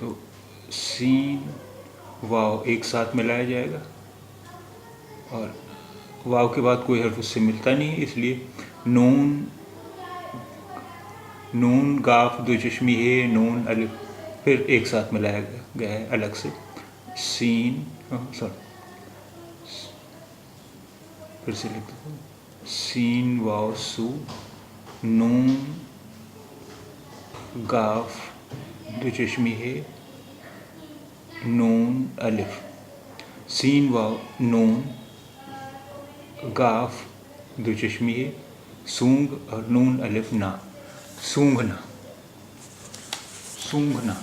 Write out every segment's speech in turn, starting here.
تو سین واو ایک ساتھ ملایا جائے گا، اور واو کے بعد کوئی حرف اس سے ملتا نہیں ہے، اس لیے نون گاف دو چشمی ہے، نون الف پھر ایک ساتھ ملایا گیا ہے الگ سے، سین پھر سے لکھ دو، سین واو سو، نون گاف دو چشمی ہے، نون الف، سین واو نون گاف دو چشمی ہے، سونگ اور نون الف نا، سونگنا، سونگنا،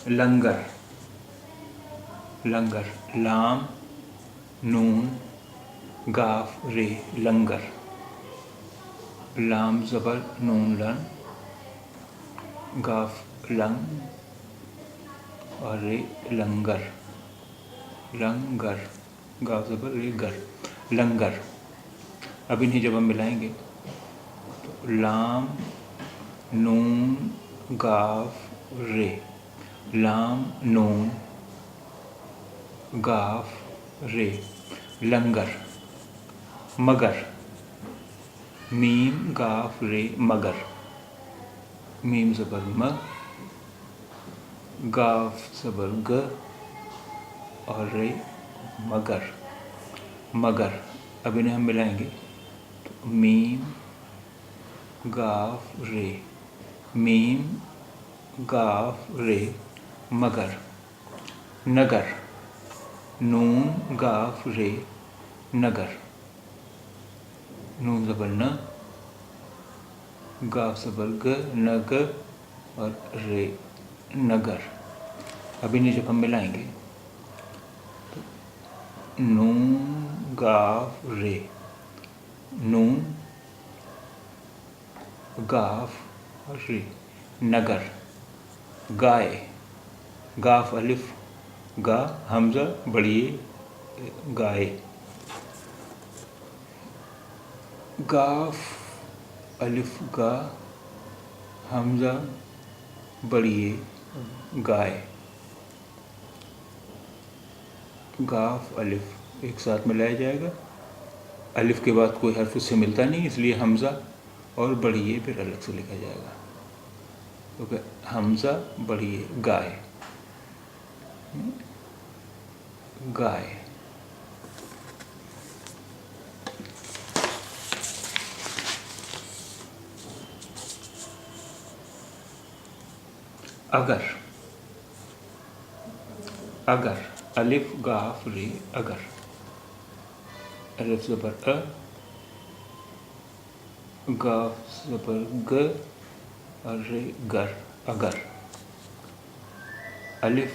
لنگر، لنگر، لام نون گاف رے، لنگر، لام زبر نون لن، گاف لنگ اور رے لنگر، لنگر، گاف زبر رے گر، لنگر۔ اب انہیں جب ہم ملائیں گے تو لام نون گاف رے، لام نون گاف رے، لنگر، مگر، میم گاف رے مگر، میم زبر م، گاف زبر گ اور رے مگر، مگر۔ اب انہیں ہم ملائیں گے تو میم گاف رے، میم گاف رے مگر، نگر، نون گاف رے نگر، نون زبر ن، گاف زبر گ، نگ اور رے نگر۔ اب انہیں جب ہم ملائیں گے تو نون گاف رے، نون گاف رے، نگر، گائے، گاف الف گا حمزہ بڑھیے گائے، گاف الف گا حمزہ بڑھیے گائے، گاف الف ایک ساتھ ملایا جائے گا، الف کے بعد کوئی حرف اس سے ملتا نہیں، اس لیے حمزہ اور بڑھیے پھر الگ سے لکھا جائے گا، کیونکہ حمزہ بڑھیے گائے، گائے۔ اگر، اگر، الف گاف رے اگر، الف زبر ا، گاف زبر گ اور رے گر، اگر، الف،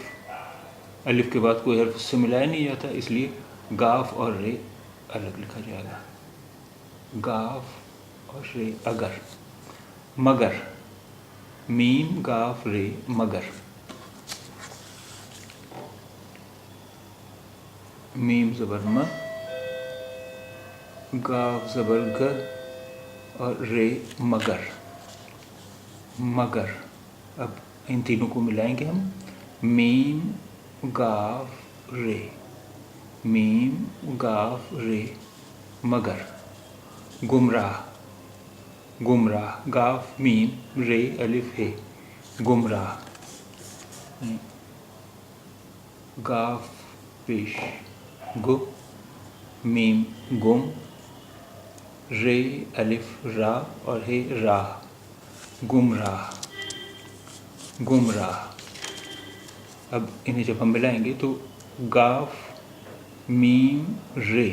الف کے بعد کوئی حرف اس سے ملایا نہیں جاتا، اس لیے گاف اور رے الگ لکھا جائے گا، گاف اور رے اگر، مگر، میم گاف رے مگر، میم زبر م، گاف زبر گ اور رے مگر، مگر۔ اب ان تینوں کو ملائیں گے ہم، میم گاف رے، میم گاف رے مگر، گمراہ، گمراہ، گاف میم رے الف ہے، گمراہ، گاف پیش گو، میم گم، رے الف را اور ہے راہ، گمراہ، گمراہ۔ اب انہیں جب ہم ملائیں گے تو گاف میم رے،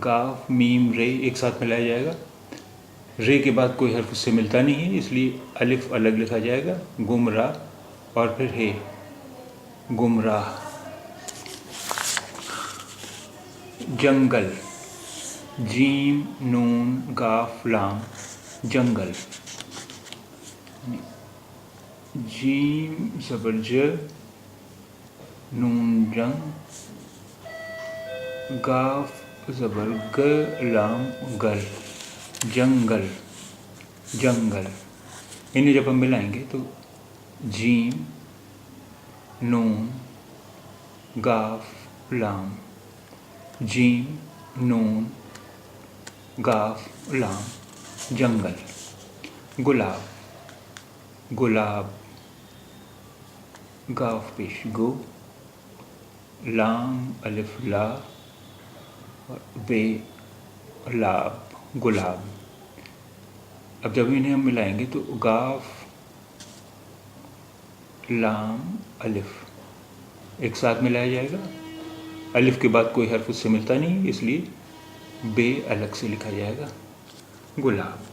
گاف میم رے ایک ساتھ ملایا جائے گا، رے کے بعد کوئی حرف اس سے ملتا نہیں ہے، اس لیے الف الگ لکھا جائے گا، گمراہ اور پھر ہے گمراہ، جنگل، جیم نون گاف لام، جنگل، جیم زبر ج، نون جنگ، گاف زبر گ لام گر، جنگل، جنگل۔ انہیں جب ہم ملائیں گے تو جیم نون گاف لام، جیم نون گاف لام جنگل، گلاب گلاب گاف پیش گو، لام الف لا اور بے لاب گلاب۔ اب جب انہیں ہم ملائیں گے تو گاف لام الف ایک ساتھ ملایا جائے گا، الف کے بعد کوئی حرف اس سے ملتا نہیں، اس لیے بے الگ سے لکھا جائے گا، گلاب۔